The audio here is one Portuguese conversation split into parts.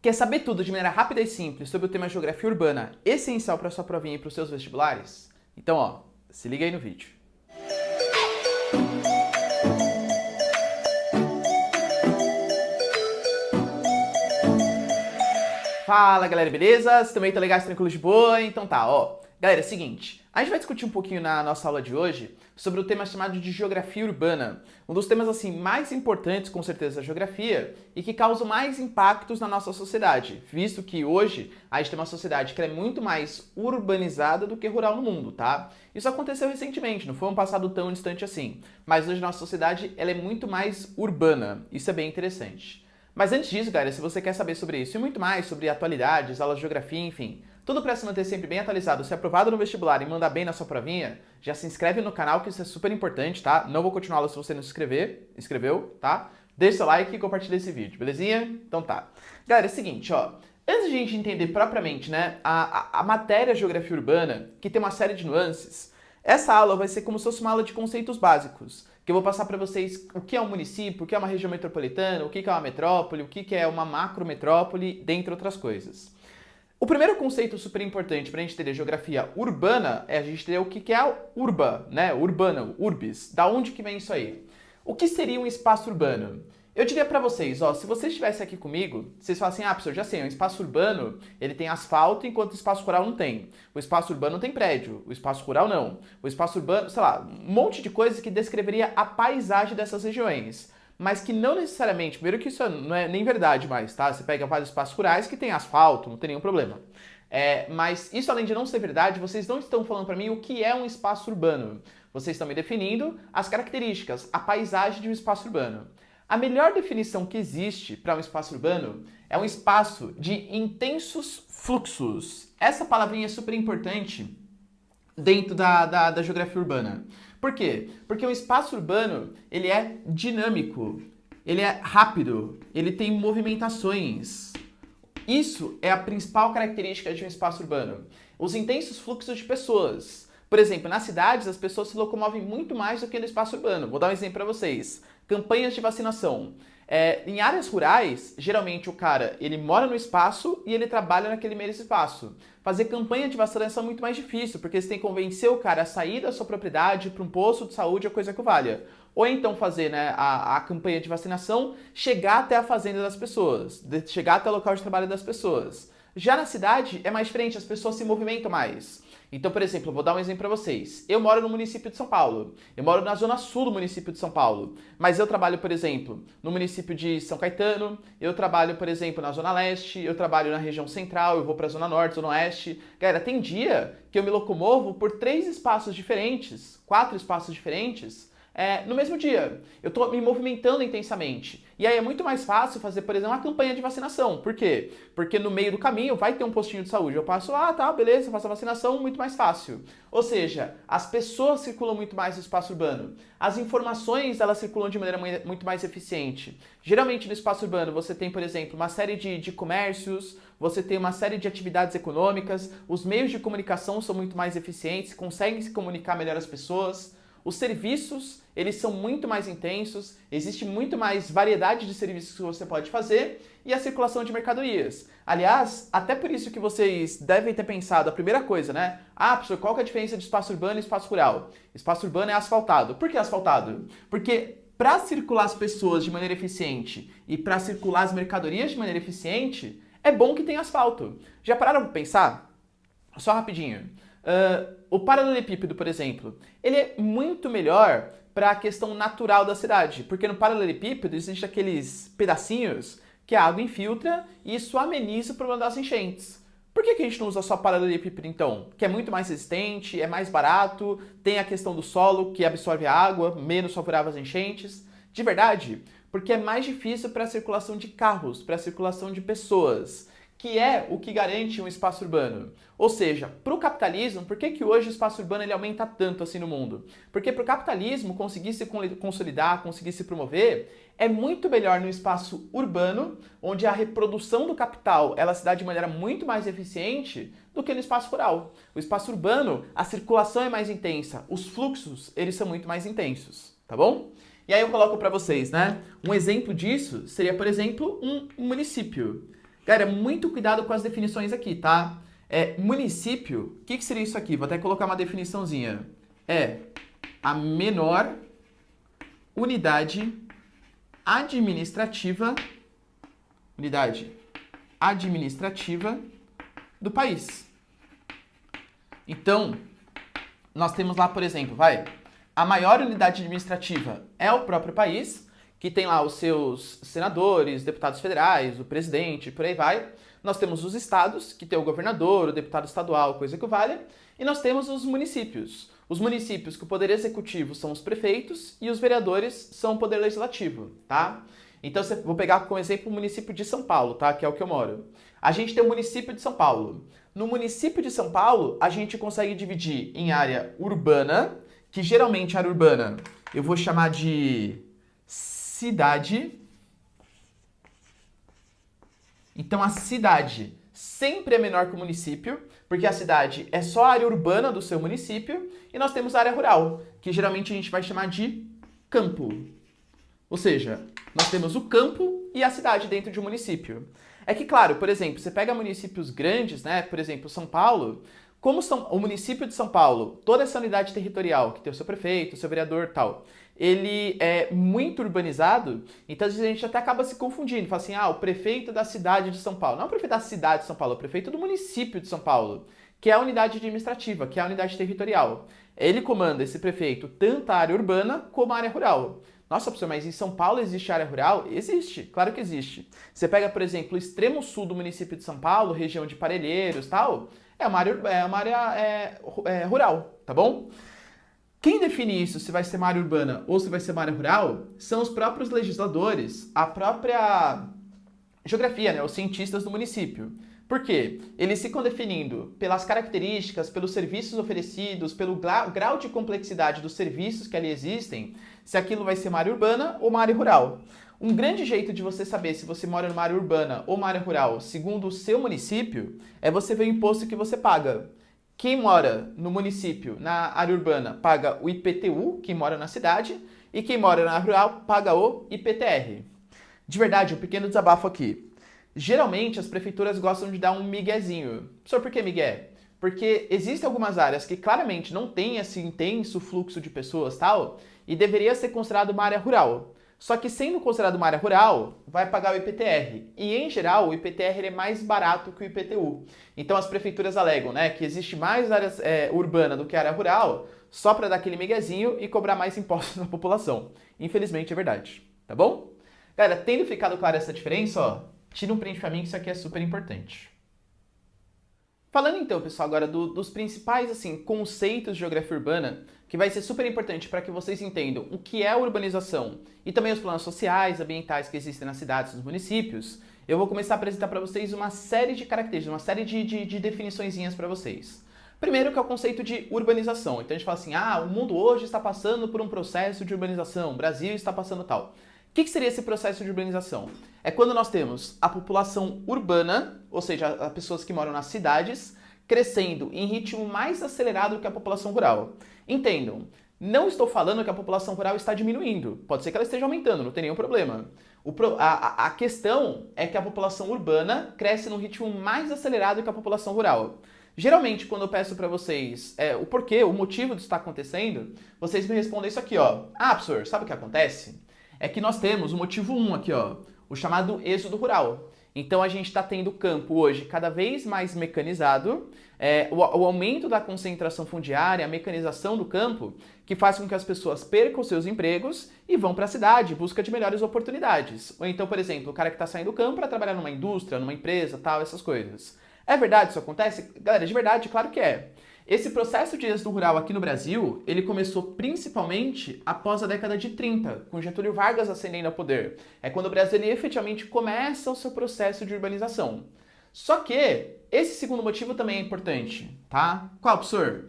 Quer saber tudo de maneira rápida e simples sobre o tema geografia urbana, essencial para sua provinha e para os seus vestibulares? Então, se liga aí no vídeo. Fala galera, beleza? Vocês também estão legais, tranquilos de boa? Então tá, Galera, é o seguinte, a gente vai discutir um pouquinho na nossa aula de hoje sobre o tema chamado de geografia urbana. Um dos temas, assim, mais importantes, com certeza, da geografia e que causa mais impactos na nossa sociedade, visto que hoje a gente tem uma sociedade que é muito mais urbanizada do que rural no mundo, tá? Isso aconteceu recentemente, não foi um passado tão distante assim, mas hoje a nossa sociedade ela é muito mais urbana, isso é bem interessante. Mas antes disso, galera, se você quer saber sobre isso e muito mais, sobre atualidades, aulas de geografia, enfim, tudo para se manter sempre bem atualizado, ser aprovado no vestibular e mandar bem na sua provinha, já se inscreve no canal que isso é super importante, tá? Não vou continuar se você não se inscreveu, tá? Deixa seu like e compartilha esse vídeo, belezinha? Então tá. Galera, é o seguinte, antes de a gente entender propriamente, né, a matéria geografia urbana, que tem uma série de nuances, essa aula vai ser como se fosse uma aula de conceitos básicos, que eu vou passar para vocês o que é um município, o que é uma região metropolitana, o que é uma metrópole, o que é uma macrometrópole, dentre outras coisas. O primeiro conceito super importante para a gente entender geografia urbana é a gente entender o que é a urba, né? Urbana, urbis. Da onde que vem isso aí? O que seria um espaço urbano? Eu diria para vocês, se vocês estivessem aqui comigo, vocês falam assim, professor, já sei, um espaço urbano, ele tem asfalto, enquanto o espaço rural não tem. O espaço urbano tem prédio, o espaço rural não. O espaço urbano, sei lá, um monte de coisas que descreveria a paisagem dessas regiões. Mas que não necessariamente, primeiro que isso não é nem verdade mais, tá? Você pega vários espaços rurais que tem asfalto, não tem nenhum problema. Mas isso, além de não ser verdade, vocês não estão falando para mim o que é um espaço urbano. Vocês estão me definindo as características, a paisagem de um espaço urbano. A melhor definição que existe para um espaço urbano é um espaço de intensos fluxos. Essa palavrinha é super importante dentro da geografia urbana. Por quê? Porque um espaço urbano, ele é dinâmico, ele é rápido, ele tem movimentações. Isso é a principal característica de um espaço urbano. Os intensos fluxos de pessoas. Por exemplo, nas cidades, as pessoas se locomovem muito mais do que no espaço urbano. Vou dar um exemplo para vocês. Campanhas de vacinação. Em áreas rurais, geralmente o cara ele mora no espaço e ele trabalha naquele mesmo espaço. Fazer campanha de vacinação é muito mais difícil, porque você tem que convencer o cara a sair da sua propriedade para um posto de saúde ou coisa que valha. Ou então fazer, né, a campanha de vacinação chegar até a fazenda das pessoas, chegar até o local de trabalho das pessoas. Já na cidade é mais diferente, as pessoas se movimentam mais. Então, por exemplo, eu vou dar um exemplo para vocês. Eu moro no município de São Paulo. Eu moro na zona sul do município de São Paulo. Mas eu trabalho, por exemplo, no município de São Caetano. Eu trabalho, por exemplo, na zona leste. Eu trabalho na região central. Eu vou para a zona norte, zona oeste. Galera, tem dia que eu me locomovo por 3 espaços diferentes, 4 espaços diferentes, no mesmo dia. Eu estou me movimentando intensamente. E aí é muito mais fácil fazer, por exemplo, uma campanha de vacinação. Por quê? Porque no meio do caminho vai ter um postinho de saúde. Eu passo lá, tá, beleza, faço a vacinação, muito mais fácil. Ou seja, as pessoas circulam muito mais no espaço urbano. As informações, elas circulam de maneira muito mais eficiente. Geralmente no espaço urbano você tem, por exemplo, uma série de comércios, você tem uma série de atividades econômicas, os meios de comunicação são muito mais eficientes, conseguem se comunicar melhor as pessoas. Os serviços, eles são muito mais intensos, existe muito mais variedade de serviços que você pode fazer e a circulação de mercadorias. Aliás, até por isso que vocês devem ter pensado, a primeira coisa, né? Professor, qual que é a diferença de espaço urbano e espaço rural? Espaço urbano é asfaltado. Por que asfaltado? Porque para circular as pessoas de maneira eficiente e para circular as mercadorias de maneira eficiente, é bom que tenha asfalto. Já pararam para pensar? Só rapidinho. O paralelepípedo, por exemplo, ele é muito melhor para a questão natural da cidade, porque no paralelepípedo existem aqueles pedacinhos que a água infiltra e isso ameniza o problema das enchentes. Por que a gente não usa só paralelepípedo então? Que é muito mais resistente, é mais barato, tem a questão do solo que absorve a água, menos favorável às enchentes. De verdade, porque é mais difícil para a circulação de carros, para a circulação de pessoas, que é o que garante um espaço urbano. Ou seja, para o capitalismo, por que hoje o espaço urbano ele aumenta tanto assim no mundo? Porque para o capitalismo conseguir se consolidar, conseguir se promover, é muito melhor no espaço urbano, onde a reprodução do capital ela se dá de maneira muito mais eficiente do que no espaço rural. O espaço urbano, a circulação é mais intensa, os fluxos eles são muito mais intensos, tá bom? E aí eu coloco para vocês, né? Um exemplo disso seria, por exemplo, um município. Galera, muito cuidado com as definições aqui, tá? Município, o que seria isso aqui? Vou até colocar uma definiçãozinha. É a menor unidade administrativa do país. Então, nós temos lá, por exemplo, a maior unidade administrativa é o próprio país, que tem lá os seus senadores, deputados federais, o presidente, por aí vai. Nós temos os estados, que tem o governador, o deputado estadual, coisa que vale. E nós temos os municípios. Os municípios que o poder executivo são os prefeitos e os vereadores são o poder legislativo, tá? Então, vou pegar como exemplo o município de São Paulo, tá? Que é o que eu moro. A gente tem o município de São Paulo. No município de São Paulo, a gente consegue dividir em área urbana, que geralmente a área urbana eu vou chamar de cidade. Então, a cidade sempre é menor que o município, porque a cidade é só a área urbana do seu município, e nós temos a área rural, que geralmente a gente vai chamar de campo. Ou seja, nós temos o campo e a cidade dentro de um município. É que, claro, por exemplo, você pega municípios grandes, né? Por exemplo, São Paulo, o município de São Paulo, toda essa unidade territorial, que tem o seu prefeito, o seu vereador e tal, ele é muito urbanizado, então às vezes a gente até acaba se confundindo, fala assim, o prefeito da cidade de São Paulo. Não é o prefeito da cidade de São Paulo, é o prefeito do município de São Paulo, que é a unidade administrativa, que é a unidade territorial. Ele comanda, esse prefeito, tanto a área urbana como a área rural. Nossa, professor, mas em São Paulo existe área rural? Existe, claro que existe. Você pega, por exemplo, o extremo sul do município de São Paulo, região de Parelheiros e tal, é uma área rural, tá bom? Quem define isso, se vai ser uma área urbana ou se vai ser uma área rural, são os próprios legisladores, a própria geografia, né, os cientistas do município. Por quê? Eles ficam definindo pelas características, pelos serviços oferecidos, pelo grau de complexidade dos serviços que ali existem, se aquilo vai ser uma área urbana ou uma área rural. Um grande jeito de você saber se você mora numa área urbana ou uma área rural, segundo o seu município, é você ver o imposto que você paga. Quem mora no município, na área urbana, paga o IPTU, quem mora na cidade, e quem mora na área rural paga o IPTR. De verdade, um pequeno desabafo aqui. Geralmente, as prefeituras gostam de dar um miguezinho. Professor, por que migué? Porque existem algumas áreas que claramente não têm esse intenso fluxo de pessoas tal, e deveria ser considerado uma área rural. Só que sendo considerado uma área rural, vai pagar o IPTR. E em geral, o IPTR é mais barato que o IPTU. Então as prefeituras alegam, né, que existe mais área urbana do que área rural, só para dar aquele miguezinho e cobrar mais impostos da população. Infelizmente é verdade, tá bom? Galera, tendo ficado clara essa diferença, tira um print para mim que isso aqui é super importante. Falando então, pessoal, agora dos principais conceitos de geografia urbana, que vai ser super importante para que vocês entendam o que é a urbanização e também os planos sociais, ambientais que existem nas cidades e nos municípios, eu vou começar a apresentar para vocês uma série de características, uma série de definiçõezinhas para vocês. Primeiro que é o conceito de urbanização. Então a gente fala assim, o mundo hoje está passando por um processo de urbanização, o Brasil está passando tal. O que seria esse processo de urbanização? É quando nós temos a população urbana, ou seja, as pessoas que moram nas cidades, crescendo em ritmo mais acelerado que a população rural. Entendam, não estou falando que a população rural está diminuindo. Pode ser que ela esteja aumentando, não tem nenhum problema. A questão é que a população urbana cresce num ritmo mais acelerado que a população rural. Geralmente, quando eu peço para vocês o porquê, o motivo disso está acontecendo, vocês me respondem isso aqui, ó. Professor, sabe o que acontece? É que nós temos o motivo 1 aqui, ó, o chamado êxodo rural. Então a gente está tendo o campo hoje cada vez mais mecanizado, o aumento da concentração fundiária, a mecanização do campo, que faz com que as pessoas percam seus empregos e vão para a cidade em busca de melhores oportunidades. Ou então, por exemplo, o cara que está saindo do campo para trabalhar numa indústria, numa empresa, tal, essas coisas. É verdade isso acontece? Galera, de verdade, claro que é. Esse processo de êxodo rural aqui no Brasil, ele começou principalmente após a década de 30, com Getúlio Vargas ascendendo ao poder. É quando o Brasil ele efetivamente começa o seu processo de urbanização. Só que esse segundo motivo também é importante, tá? Qual, professor?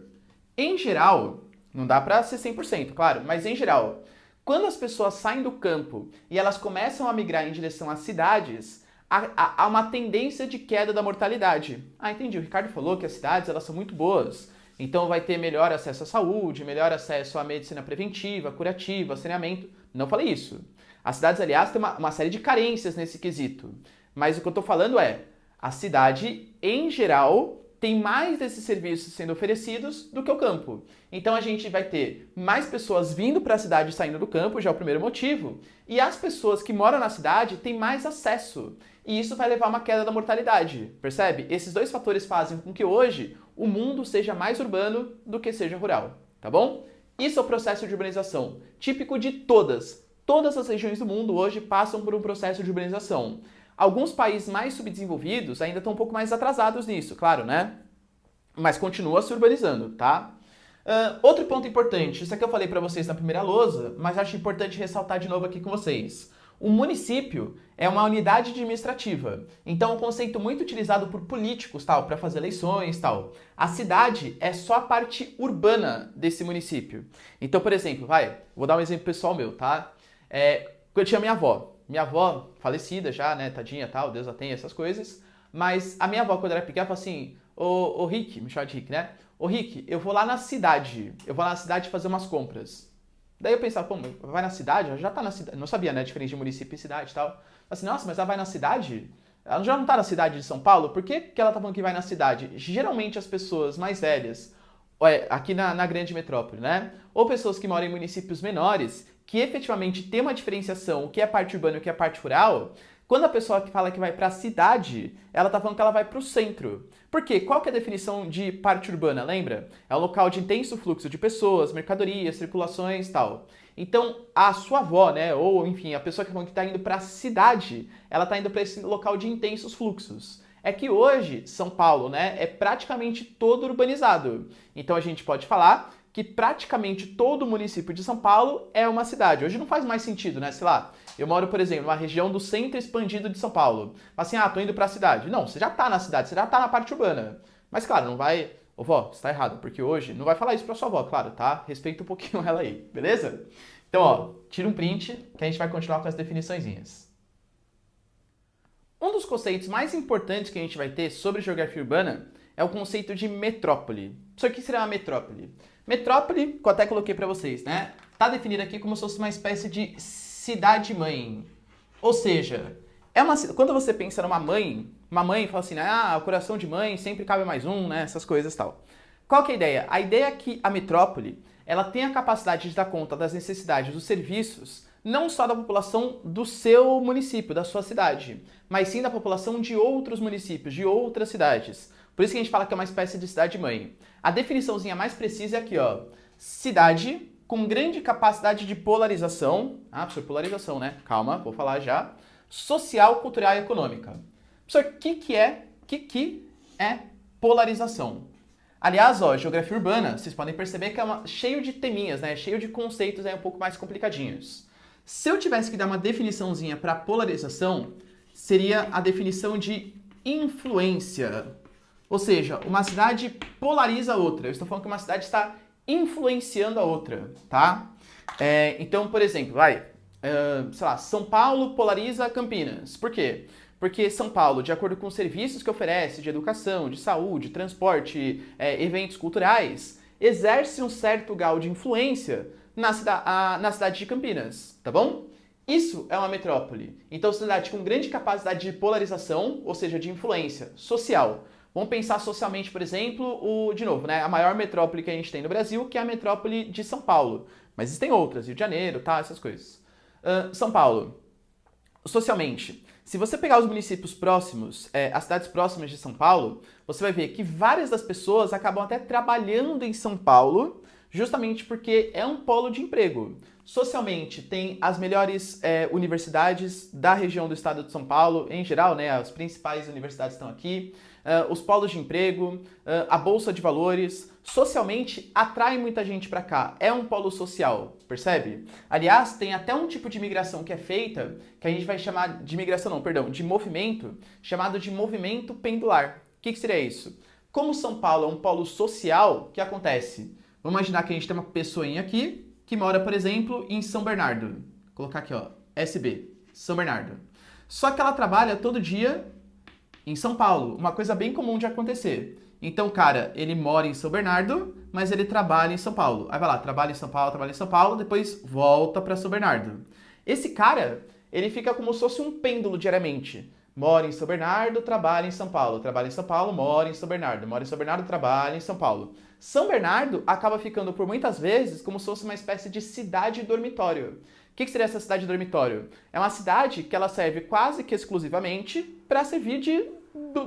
Em geral, não dá para ser 100%, claro, mas em geral, quando as pessoas saem do campo e elas começam a migrar em direção às cidades, há uma tendência de queda da mortalidade. Entendi, o Ricardo falou que as cidades elas são muito boas, então vai ter melhor acesso à saúde, melhor acesso à medicina preventiva, curativa, saneamento. Não falei isso. As cidades, aliás, têm uma série de carências nesse quesito. Mas o que eu estou falando é, a cidade, em geral, tem mais desses serviços sendo oferecidos do que o campo. Então a gente vai ter mais pessoas vindo para a cidade e saindo do campo, já é o primeiro motivo, e as pessoas que moram na cidade têm mais acesso. E isso vai levar a uma queda da mortalidade, percebe? Esses dois fatores fazem com que hoje o mundo seja mais urbano do que seja rural, tá bom? Isso é o processo de urbanização, típico de todas as regiões do mundo hoje passam por um processo de urbanização. Alguns países mais subdesenvolvidos ainda estão um pouco mais atrasados nisso, claro, né? Mas continua se urbanizando, tá? Outro ponto importante, isso aqui eu falei para vocês na primeira lousa, mas acho importante ressaltar de novo aqui com vocês. O município é uma unidade administrativa, então é um conceito muito utilizado por políticos, tal, para fazer eleições, tal. A cidade é só a parte urbana desse município. Então, por exemplo, vou dar um exemplo pessoal meu, tá? Eu tinha minha avó falecida já, né, tadinha, tal, Deus a tenha, essas coisas, mas a minha avó, quando era pequena, falou assim, ô Rick, me chama de Rick, né? Ô Rick, eu vou lá na cidade fazer umas compras. Daí eu pensava, pô, vai na cidade? Ela já tá na cidade. Não sabia, né? A diferença de município e cidade e tal. Assim, nossa, mas ela vai na cidade? Ela já não tá na cidade de São Paulo? Por que ela tá falando que vai na cidade? Geralmente as pessoas mais velhas, aqui na grande metrópole, né? Ou pessoas que moram em municípios menores, que efetivamente tem uma diferenciação, o que é parte urbana e o que é parte rural. Quando a pessoa que fala que vai para a cidade, ela tá falando que ela vai para o centro. Por quê? Qual que é a definição de parte urbana, lembra? É um local de intenso fluxo de pessoas, mercadorias, circulações e tal. Então, a sua avó, né, ou enfim, a pessoa que está indo para a cidade, ela está indo para esse local de intensos fluxos. É que hoje, São Paulo, né, é praticamente todo urbanizado. Então a gente pode falar que praticamente todo o município de São Paulo é uma cidade. Hoje não faz mais sentido, né? Sei lá, eu moro, por exemplo, numa região do centro expandido de São Paulo. Assim, tô indo pra cidade. Não, você já tá na cidade, você já tá na parte urbana. Mas, claro, não vai... Ô, vó, você tá errado, porque hoje não vai falar isso pra sua avó, claro, tá? Respeita um pouquinho ela aí, beleza? Então, tira um print que a gente vai continuar com as definiçõezinhas. Um dos conceitos mais importantes que a gente vai ter sobre geografia urbana é o conceito de metrópole. Isso aqui será uma metrópole. Metrópole, que eu até coloquei para vocês, né? Tá definido aqui como se fosse uma espécie de cidade-mãe. Ou seja, quando você pensa numa mãe, uma mãe fala assim, o coração de mãe sempre cabe mais um, né? Essas coisas e tal. Qual que é a ideia? A ideia é que a metrópole, ela tem a capacidade de dar conta das necessidades dos serviços, não só da população do seu município, da sua cidade, mas sim da população de outros municípios, de outras cidades. Por isso que a gente fala que é uma espécie de cidade-mãe. A definiçãozinha mais precisa é aqui, ó. Cidade com grande capacidade de polarização. Professor, polarização, né? Calma, vou falar já. Social, cultural e econômica. Professor, o que é polarização? Aliás, ó, geografia urbana, vocês podem perceber que é cheio de teminhas, né? Cheio de conceitos aí um pouco mais complicadinhos. Se eu tivesse que dar uma definiçãozinha para polarização, seria a definição de influência. Ou seja, uma cidade polariza a outra. Eu estou falando que uma cidade está influenciando a outra, tá? Então, por exemplo, sei lá, São Paulo polariza Campinas. Por quê? Porque São Paulo, de acordo com os serviços que oferece de educação, de saúde, transporte, eventos culturais, exerce um certo grau de influência na cidade de Campinas, tá bom? Isso é uma metrópole. Então, cidade com grande capacidade de polarização, ou seja, de influência social. Vamos pensar socialmente, por exemplo, de novo, né, a maior metrópole que a gente tem no Brasil, que é a metrópole de São Paulo. Mas existem outras, Rio de Janeiro, tá, essas coisas. São Paulo, socialmente, se você pegar os municípios próximos, as cidades próximas de São Paulo, você vai ver que várias das pessoas acabam até trabalhando em São Paulo, justamente porque é um polo de emprego. Socialmente, tem as melhores universidades da região do estado de São Paulo, em geral, né, as principais universidades estão aqui, os polos de emprego, a bolsa de valores, socialmente atrai muita gente para cá, é um polo social, percebe? Aliás, tem até um tipo de migração que é feita, que a gente vai chamar de migração não, perdão, de movimento, chamado de movimento pendular. O que seria isso? Como São Paulo é um polo social, o que acontece? Vamos imaginar que a gente tem uma pessoinha aqui, que mora, por exemplo, em São Bernardo. Vou colocar aqui, ó, SB, São Bernardo. Só que ela trabalha todo dia em São Paulo, uma coisa bem comum de acontecer. Então, cara, ele mora em São Bernardo, mas ele trabalha em São Paulo. Aí vai lá, trabalha em São Paulo, depois volta para São Bernardo. Esse cara, ele fica como se fosse um pêndulo diariamente. Mora em São Bernardo, trabalha em São Paulo. Trabalha em São Paulo, mora em São Bernardo. Mora em São Bernardo, trabalha em São Paulo. São Bernardo acaba ficando por muitas vezes como se fosse uma espécie de cidade dormitório. O que seria essa cidade dormitório? É uma cidade que ela serve quase que exclusivamente para servir de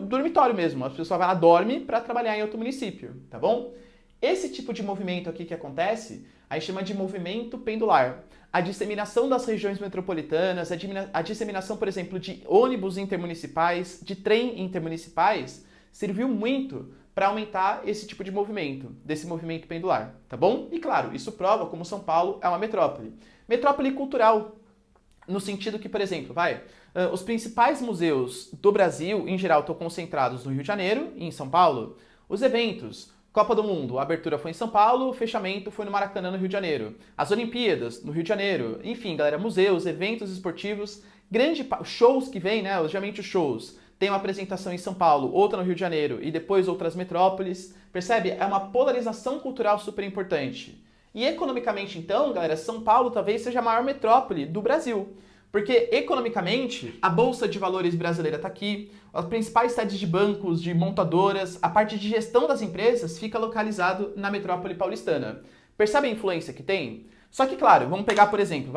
dormitório mesmo. A pessoa vai lá, dorme para trabalhar em outro município, tá bom? Esse tipo de movimento aqui que acontece, a gente chama de movimento pendular. A disseminação das regiões metropolitanas, a disseminação, por exemplo, de ônibus intermunicipais, de trem intermunicipais, serviu muito para aumentar esse tipo de movimento, desse movimento pendular, tá bom? E claro, isso prova como São Paulo é uma metrópole. Metrópole cultural, no sentido que, por exemplo, os principais museus do Brasil, em geral, estão concentrados no Rio de Janeiro e em São Paulo. Os eventos, Copa do Mundo, a abertura foi em São Paulo, o fechamento foi no Maracanã, no Rio de Janeiro. As Olimpíadas, no Rio de Janeiro. Enfim, galera, museus, eventos esportivos, shows que vêm, né? Geralmente os shows. Tem uma apresentação em São Paulo, outra no Rio de Janeiro e depois outras metrópoles. Percebe? É uma polarização cultural super importante. E economicamente, então, galera, São Paulo talvez seja a maior metrópole do Brasil. Porque, economicamente, a Bolsa de Valores brasileira está aqui, as principais sedes de bancos, de montadoras, a parte de gestão das empresas fica localizado na metrópole paulistana. Percebe a influência que tem? Só que, claro, vamos pegar, por exemplo,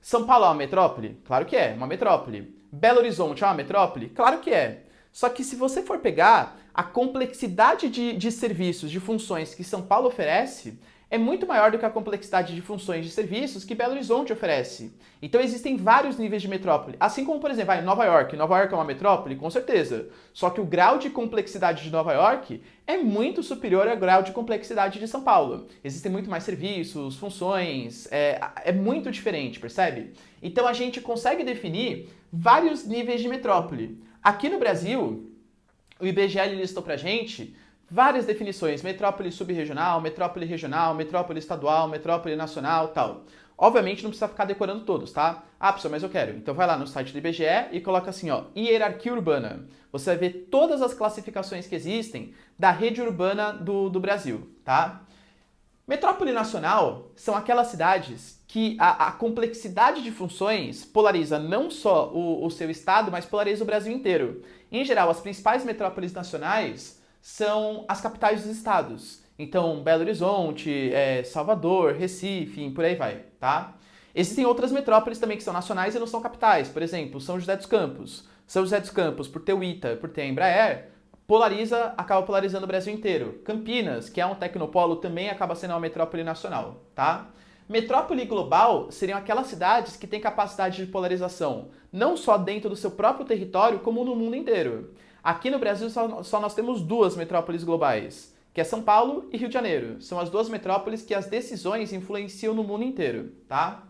São Paulo é uma metrópole? Claro que é, uma metrópole. Belo Horizonte é uma metrópole? Claro que é. Só que se você for pegar a complexidade de serviços, de funções que São Paulo oferece, é muito maior do que a complexidade de funções de serviços que Belo Horizonte oferece. Então existem vários níveis de metrópole. Assim como, por exemplo, Nova York. Nova York é uma metrópole? Com certeza. Só que o grau de complexidade de Nova York é muito superior ao grau de complexidade de São Paulo. Existem muito mais serviços, funções, é muito diferente, percebe? Então a gente consegue definir vários níveis de metrópole. Aqui no Brasil, o IBGE listou pra gente várias definições: metrópole subregional, metrópole regional, metrópole estadual, metrópole nacional, tal. Obviamente não precisa ficar decorando todos, tá? Ah, pessoal, mas eu quero. Então vai lá no site do IBGE e coloca assim, ó, hierarquia urbana. Você vai ver todas as classificações que existem da rede urbana do Brasil, tá? Metrópole nacional são aquelas cidades que a complexidade de funções polariza não só o seu estado, mas polariza o Brasil inteiro. Em geral, as principais metrópoles nacionais são as capitais dos estados. Então, Belo Horizonte, Salvador, Recife, por aí vai, tá? Existem outras metrópoles também que são nacionais e não são capitais. Por exemplo, São José dos Campos. São José dos Campos, por ter o ITA, por ter a Embraer, acaba polarizando o Brasil inteiro. Campinas, que é um tecnopolo, também acaba sendo uma metrópole nacional, tá? Metrópole global seriam aquelas cidades que têm capacidade de polarização, não só dentro do seu próprio território, como no mundo inteiro. Aqui no Brasil só nós temos duas metrópoles globais, que é São Paulo e Rio de Janeiro. São as duas metrópoles que as decisões influenciam no mundo inteiro, tá?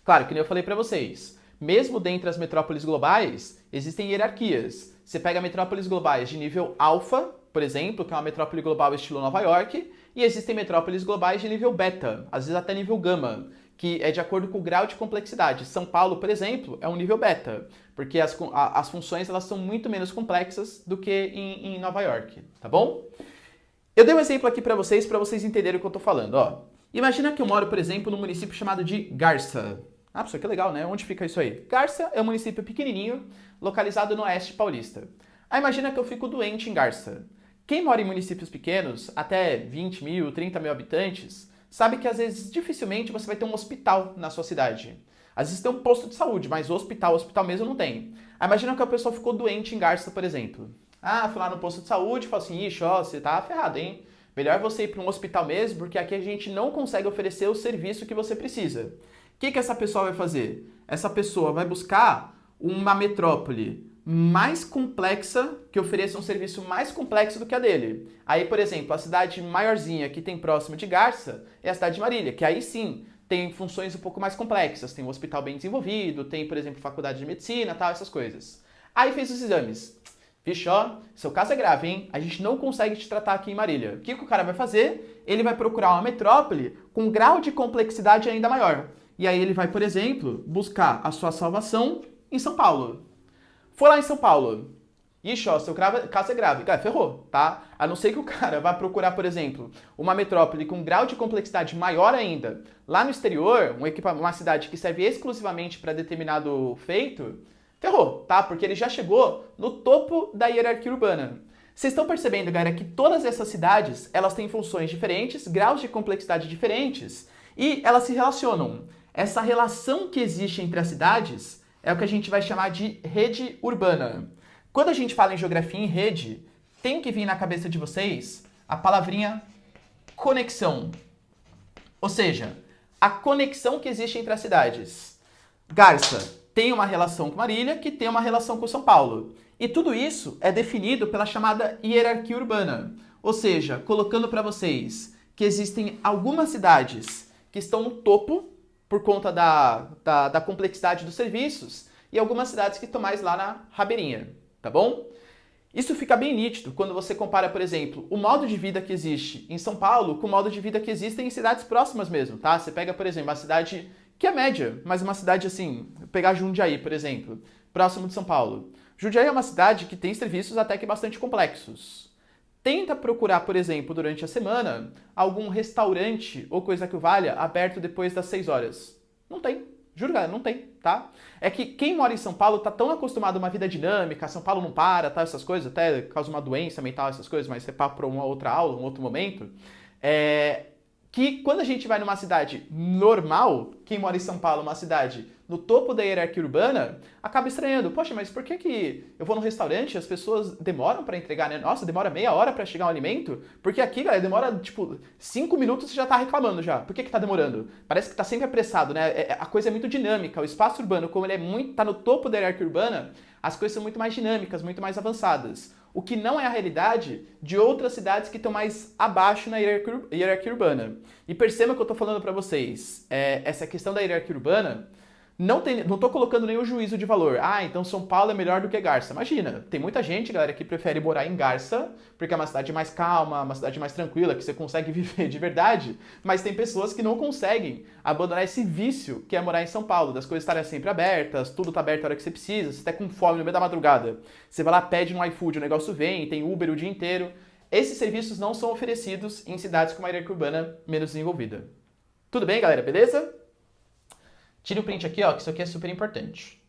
Claro, que nem eu falei pra vocês, mesmo dentre as metrópoles globais, existem hierarquias. Você pega metrópoles globais de nível alfa, por exemplo, que é uma metrópole global estilo Nova York, e existem metrópoles globais de nível beta, às vezes até nível gama, que é de acordo com o grau de complexidade. São Paulo, por exemplo, é um nível beta, porque as funções elas são muito menos complexas do que em Nova York, tá bom? Eu dei um exemplo aqui para vocês entenderem o que eu tô falando, ó. Imagina que eu moro, por exemplo, num município chamado de Garça. Ah, pessoal, que legal, né? Onde fica isso aí? Garça é um município pequenininho, localizado no oeste paulista. Aí imagina que eu fico doente em Garça. Quem mora em municípios pequenos, até 20 mil, 30 mil habitantes, sabe que às vezes dificilmente você vai ter um hospital na sua cidade. Às vezes tem um posto de saúde, mas hospital mesmo não tem. Aí imagina que a pessoa ficou doente em Garça, por exemplo. Ah, fui lá no posto de saúde e falou assim, ixi, ó, você tá ferrado, hein? Melhor você ir para um hospital mesmo, porque aqui a gente não consegue oferecer o serviço que você precisa. O que essa pessoa vai fazer? Essa pessoa vai buscar uma metrópole mais complexa, que ofereça um serviço mais complexo do que a dele. Aí, por exemplo, a cidade maiorzinha que tem próximo de Garça é a cidade de Marília, que aí sim tem funções um pouco mais complexas. Tem um hospital bem desenvolvido, tem, por exemplo, faculdade de medicina, tal, essas coisas. Aí fez os exames. Vixe, ó, seu caso é grave, hein? A gente não consegue te tratar aqui em Marília. O que o cara vai fazer? Ele vai procurar uma metrópole com um grau de complexidade ainda maior. E aí ele vai, por exemplo, buscar a sua salvação em São Paulo. Foi lá em São Paulo. Ixi, ó, seu caso é grave. Cara, ferrou, tá? A não ser que o cara vá procurar, por exemplo, uma metrópole com um grau de complexidade maior ainda, lá no exterior, uma cidade que serve exclusivamente para determinado feito, ferrou, tá? Porque ele já chegou no topo da hierarquia urbana. Vocês estão percebendo, galera, que todas essas cidades, elas têm funções diferentes, graus de complexidade diferentes, e elas se relacionam. Essa relação que existe entre as cidades é o que a gente vai chamar de rede urbana. Quando a gente fala em geografia em rede, tem que vir na cabeça de vocês a palavrinha conexão. Ou seja, a conexão que existe entre as cidades. Garça tem uma relação com Marília, que tem uma relação com São Paulo. E tudo isso é definido pela chamada hierarquia urbana. Ou seja, colocando para vocês que existem algumas cidades que estão no topo por conta da complexidade dos serviços e algumas cidades que estão mais lá na rabeirinha, tá bom? Isso fica bem nítido quando você compara, por exemplo, o modo de vida que existe em São Paulo com o modo de vida que existe em cidades próximas mesmo, tá? Você pega, por exemplo, uma cidade que é média, mas uma cidade assim, pegar Jundiaí, por exemplo, próximo de São Paulo. Jundiaí é uma cidade que tem serviços até que bastante complexos. Tenta procurar, por exemplo, durante a semana, algum restaurante ou coisa que o valha aberto depois das 6 horas. Não tem. Juro, galera, não tem, tá? É que quem mora em São Paulo tá tão acostumado a uma vida dinâmica, São Paulo não para, tá? Essas coisas, até causa uma doença mental, essas coisas, mas você papo para uma outra aula, um outro momento. Que quando a gente vai numa cidade normal, quem mora em São Paulo, uma cidade no topo da hierarquia urbana, acaba estranhando. Poxa, mas por que eu vou num restaurante e as pessoas demoram para entregar, né? Nossa, demora meia hora para chegar um alimento? Porque aqui, galera, demora, tipo, 5 minutos e você já tá reclamando já. Por que tá demorando? Parece que tá sempre apressado, né? A coisa é muito dinâmica. O espaço urbano, como ele tá no topo da hierarquia urbana, as coisas são muito mais dinâmicas, muito mais avançadas. O que não é a realidade de outras cidades que estão mais abaixo na hierarquia urbana. E perceba que eu estou falando para vocês, essa questão da hierarquia urbana, não estou colocando nenhum juízo de valor. Ah, então São Paulo é melhor do que Garça. Imagina, tem muita gente, galera, que prefere morar em Garça, porque é uma cidade mais calma, uma cidade mais tranquila, que você consegue viver de verdade, mas tem pessoas que não conseguem abandonar esse vício que é morar em São Paulo, das coisas estarem sempre abertas, tudo tá aberto a hora que você precisa, você tá com fome no meio da madrugada, você vai lá, pede no iFood, o negócio vem, tem Uber o dia inteiro. Esses serviços não são oferecidos em cidades com uma hierarquia urbana menos desenvolvida. Tudo bem, galera? Beleza? Tire o print aqui, ó, que isso aqui é super importante.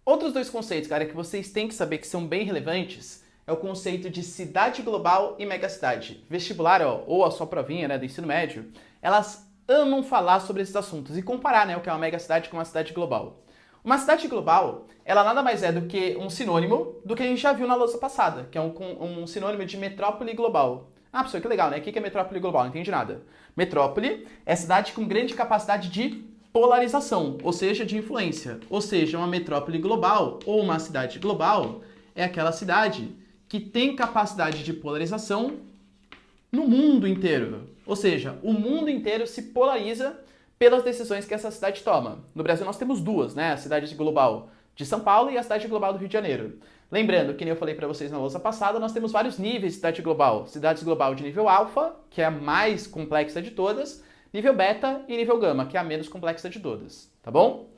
Outros dois conceitos, cara, que vocês têm que saber que são bem relevantes é o conceito de cidade global e megacidade. Vestibular, ó, ou a sua provinha, né, do ensino médio, elas amam falar sobre esses assuntos e comparar, né, o que é uma megacidade com uma cidade global. Uma cidade global, ela nada mais é do que um sinônimo do que a gente já viu na lousa passada, que é um sinônimo de metrópole global. Ah, professor, que legal, né? O que é metrópole global? Não entendi nada. Metrópole é cidade com grande capacidade de polarização, ou seja, de influência. Ou seja, uma metrópole global ou uma cidade global é aquela cidade que tem capacidade de polarização no mundo inteiro. Ou seja, o mundo inteiro se polariza pelas decisões que essa cidade toma. No Brasil nós temos duas, né? A cidade global de São Paulo e a cidade global do Rio de Janeiro. Lembrando, que nem eu falei para vocês na lousa passada, nós temos vários níveis de cidade global. Cidade global de nível alfa, que é a mais complexa de todas, nível beta e nível gama, que é a menos complexa de todas, tá bom?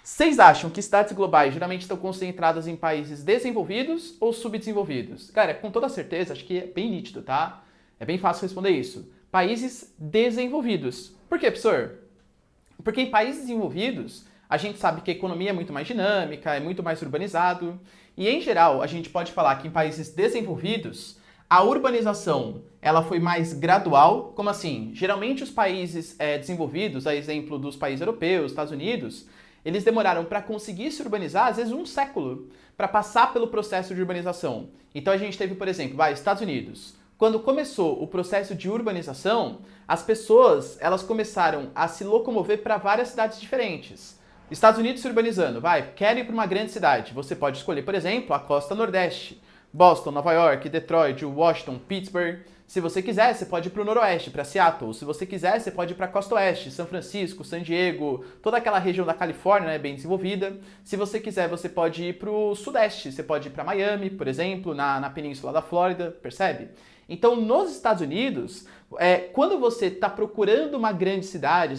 Vocês acham que cidades globais geralmente estão concentradas em países desenvolvidos ou subdesenvolvidos? Cara, com toda certeza, acho que é bem nítido, tá? É bem fácil responder isso. Países desenvolvidos. Por quê, professor? Porque em países desenvolvidos, a gente sabe que a economia é muito mais dinâmica, é muito mais urbanizado. E, em geral, a gente pode falar que em países desenvolvidos, a urbanização ela foi mais gradual. Como assim? Geralmente os países desenvolvidos, a exemplo dos países europeus, Estados Unidos, eles demoraram para conseguir se urbanizar, às vezes, 1 século, para passar pelo processo de urbanização. Então a gente teve, por exemplo, Estados Unidos. Quando começou o processo de urbanização, as pessoas elas começaram a se locomover para várias cidades diferentes. Estados Unidos se urbanizando, quer ir para uma grande cidade. Você pode escolher, por exemplo, a costa nordeste. Boston, Nova York, Detroit, Washington, Pittsburgh. Se você quiser, você pode ir para o noroeste, para Seattle. Se você quiser, você pode ir para a costa oeste, São Francisco, San Diego, toda aquela região da Califórnia, né, bem desenvolvida. Se você quiser, você pode ir para o sudeste. Você pode ir para Miami, por exemplo, na península da Flórida, percebe? Então, nos Estados Unidos, quando você está procurando uma grande cidade,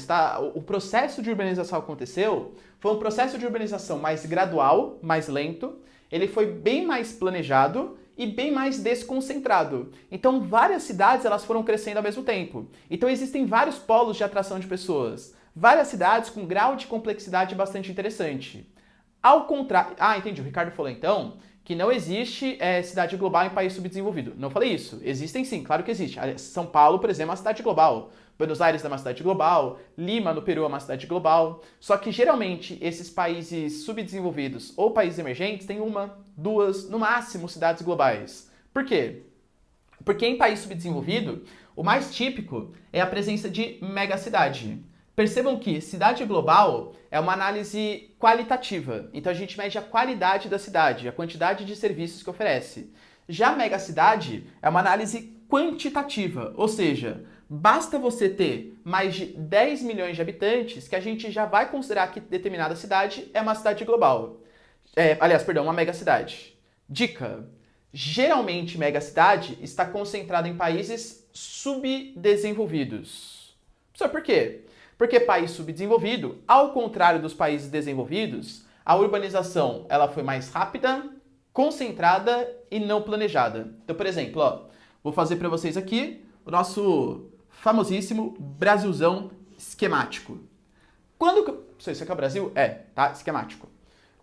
o processo de urbanização aconteceu, foi um processo de urbanização mais gradual, mais lento, ele foi bem mais planejado e bem mais desconcentrado. Então, várias cidades elas foram crescendo ao mesmo tempo. Então, existem vários polos de atração de pessoas, várias cidades com grau de complexidade bastante interessante. Ao contrário... Ah, entendi. O Ricardo falou, então, que não existe cidade global em país subdesenvolvido. Não falei isso. Existem sim, claro que existe. São Paulo, por exemplo, é uma cidade global. Buenos Aires é uma cidade global. Lima, no Peru, é uma cidade global. Só que, geralmente, esses países subdesenvolvidos ou países emergentes têm uma, duas, no máximo, cidades globais. Por quê? Porque em país subdesenvolvido, o mais típico é a presença de megacidade. Percebam que cidade global é uma análise qualitativa. Então a gente mede a qualidade da cidade, a quantidade de serviços que oferece. Já a megacidade é uma análise quantitativa, ou seja, basta você ter mais de 10 milhões de habitantes que a gente já vai considerar que determinada cidade é uma cidade global. Aliás, perdão, uma megacidade. Dica: geralmente megacidade está concentrada em países subdesenvolvidos. Só por quê? Porque país subdesenvolvido, ao contrário dos países desenvolvidos, a urbanização ela foi mais rápida, concentrada e não planejada. Então, por exemplo, ó, vou fazer para vocês aqui o nosso famosíssimo Brasilzão esquemático. Isso aqui é o Brasil? Tá? Esquemático.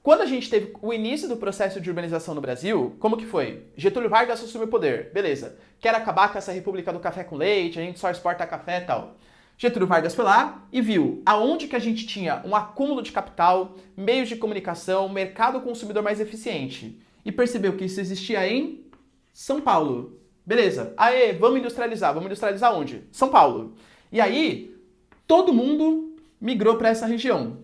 Quando a gente teve o início do processo de urbanização no Brasil, como que foi? Getúlio Vargas assumiu o poder, beleza. Quer acabar com essa república do café com leite, a gente só exporta café e tal. Getúlio Vargas foi lá e viu aonde que a gente tinha um acúmulo de capital, meios de comunicação, mercado consumidor mais eficiente. E percebeu que isso existia em São Paulo. Beleza. Aê, vamos industrializar. Vamos industrializar onde? São Paulo. E aí, todo mundo migrou para essa região.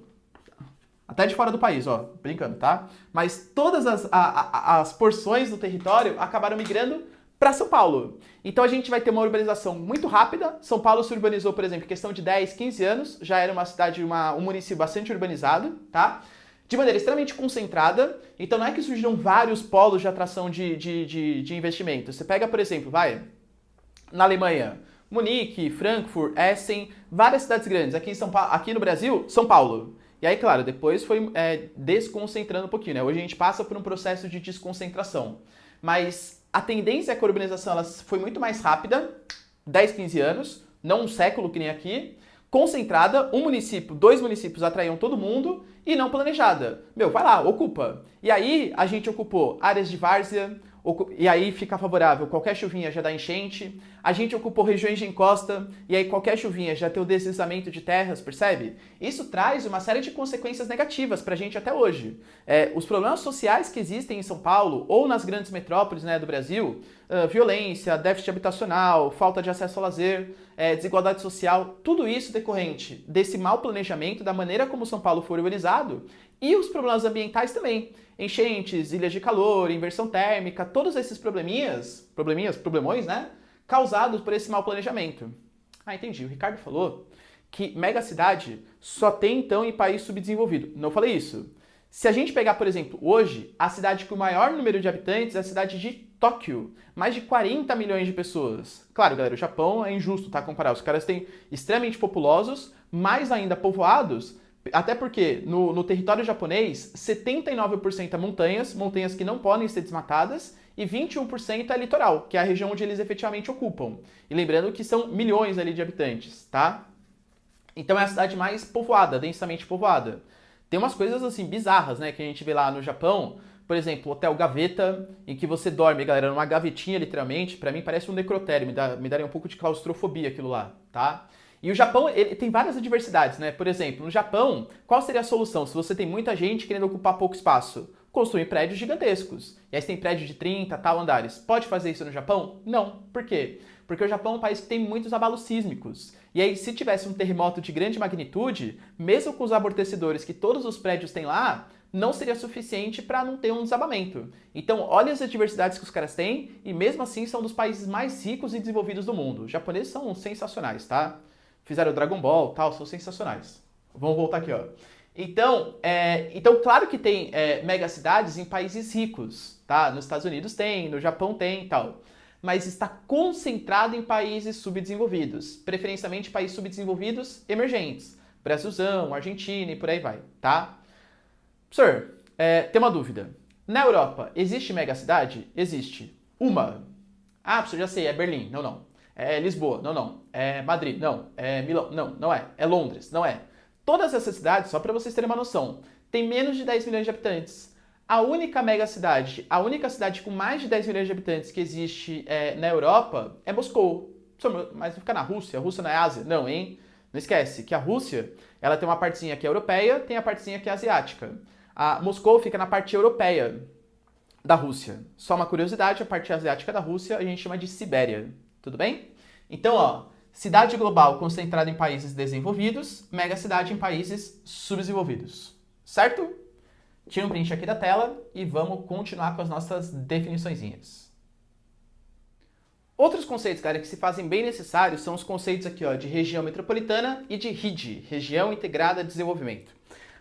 Até de fora do país, ó. Brincando, tá? Mas todas as porções do território acabaram migrando para São Paulo. Então a gente vai ter uma urbanização muito rápida. São Paulo se urbanizou, por exemplo, em questão de 10, 15 anos. Já era uma cidade, um município bastante urbanizado, tá? De maneira extremamente concentrada. Então não é que surgiram vários polos de atração de investimento. Você pega, por exemplo, na Alemanha, Munique, Frankfurt, Essen, várias cidades grandes. Aqui no Brasil, São Paulo. E aí, claro, depois foi desconcentrando um pouquinho, né? Hoje a gente passa por um processo de desconcentração. Mas a tendência é que a urbanização ela foi muito mais rápida, 10, 15 anos, não um século que nem aqui, concentrada, um município, 2 municípios atraíam todo mundo e não planejada. Vai lá, ocupa. E aí a gente ocupou áreas de várzea, e aí fica favorável, qualquer chuvinha já dá enchente. A gente ocupou regiões de encosta, e aí qualquer chuvinha já tem o deslizamento de terras, percebe? Isso traz uma série de consequências negativas pra gente até hoje. Os problemas sociais que existem em São Paulo, ou nas grandes metrópoles, né, do Brasil, violência, déficit habitacional, falta de acesso ao lazer, desigualdade social, tudo isso decorrente desse mau planejamento, da maneira como São Paulo foi urbanizado, e os problemas ambientais também. Enchentes, ilhas de calor, inversão térmica, todos esses problemões, né? Causados por esse mau planejamento. Ah, entendi. O Ricardo falou que megacidade só tem, então, em país subdesenvolvido. Não falei isso. Se a gente pegar, por exemplo, hoje, a cidade com o maior número de habitantes é a cidade de Tóquio. Mais de 40 milhões de pessoas. Claro, galera, o Japão é injusto, tá? Comparar. Os caras têm extremamente populosos, mais ainda povoados. Até porque no território japonês, 79% é montanhas que não podem ser desmatadas, e 21% é litoral, que é a região onde eles efetivamente ocupam. E lembrando que são milhões ali de habitantes, tá? Então é a cidade mais povoada, densamente povoada. Tem umas coisas assim bizarras, né, que a gente vê lá no Japão. Por exemplo, Hotel Gaveta, em que você dorme, galera, numa gavetinha, literalmente. Pra mim parece um necrotério, me daria um pouco de claustrofobia aquilo lá, tá? E o Japão, ele tem várias adversidades, né? Por exemplo, no Japão, qual seria a solução se você tem muita gente querendo ocupar pouco espaço? Construir prédios gigantescos. E aí você tem prédios de 30, tal andares. Pode fazer isso no Japão? Não. Por quê? Porque o Japão é um país que tem muitos abalos sísmicos. E aí, se tivesse um terremoto de grande magnitude, mesmo com os amortecedores que todos os prédios têm lá, não seria suficiente para não ter um desabamento. Então, olha as adversidades que os caras têm, e mesmo assim são dos países mais ricos e desenvolvidos do mundo. Os japoneses são sensacionais, tá? Fizeram o Dragon Ball, tal, são sensacionais. Vamos voltar aqui, ó. Então, claro que tem megacidades em países ricos, tá? Nos Estados Unidos tem, no Japão tem e tal. Mas está concentrado em países subdesenvolvidos, preferencialmente países subdesenvolvidos emergentes. Brasilzão, Argentina e por aí vai, tá? Professor, tem uma dúvida. Na Europa, existe megacidade? Existe. Uma. Ah, professor, já sei, é Berlim. Não, não. É Lisboa, não. É Madrid, não. É Milão, não é. É Londres, não é. Todas essas cidades, só para vocês terem uma noção, tem menos de 10 milhões de habitantes. A única megacidade, a única cidade com mais de 10 milhões de habitantes que existe na Europa é Moscou. Mas fica na Rússia. A Rússia não é Ásia? Não, hein? Não esquece que a Rússia, ela tem uma partezinha que é europeia, tem a partezinha que é asiática. A Moscou fica na parte europeia da Rússia. Só uma curiosidade, a parte asiática da Rússia a gente chama de Sibéria. Tudo bem? Então, ó, cidade global concentrada em países desenvolvidos, megacidade em países subdesenvolvidos. Certo? Tira um print aqui da tela e vamos continuar com as nossas definiçõezinhas. Outros conceitos, galera, que se fazem bem necessários são os conceitos aqui, ó, de região metropolitana e de RID, Região Integrada de Desenvolvimento.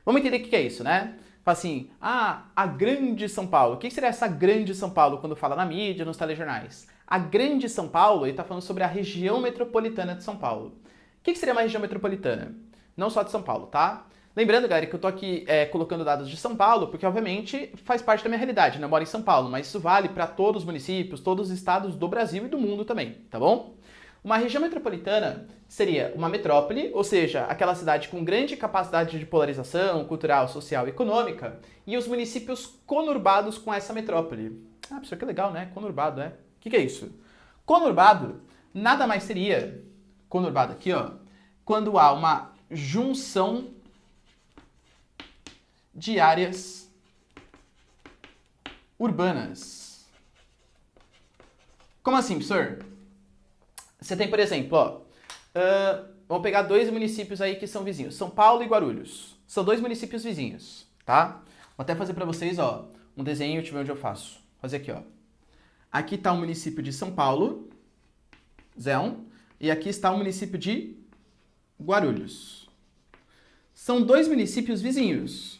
Vamos entender o que é isso, né? Fala assim, a Grande São Paulo. O que seria essa Grande São Paulo quando fala na mídia, nos telejornais? A Grande São Paulo, ele está falando sobre a região metropolitana de São Paulo. O que seria uma região metropolitana? Não só de São Paulo, tá? Lembrando, galera, que eu tô aqui colocando dados de São Paulo, porque obviamente faz parte da minha realidade, né? Eu moro em São Paulo, mas isso vale para todos os municípios, todos os estados do Brasil e do mundo também, tá bom? Uma região metropolitana seria uma metrópole, ou seja, aquela cidade com grande capacidade de polarização cultural, social e econômica, e os municípios conurbados com essa metrópole. Ah, professor, que legal, né? Conurbado, né? O que é isso? Conurbado nada mais seria, conurbado aqui, ó, quando há uma junção de áreas urbanas. Como assim, professor? Você tem, por exemplo, ó, vamos pegar dois municípios aí que são vizinhos, São Paulo e Guarulhos. São dois municípios vizinhos, tá? Vou até fazer para vocês, ó, um desenho, deixa eu ver onde eu faço. Vou fazer aqui, ó. Aqui está o município de São Paulo, Zéon, e aqui está o município de Guarulhos. São dois municípios vizinhos.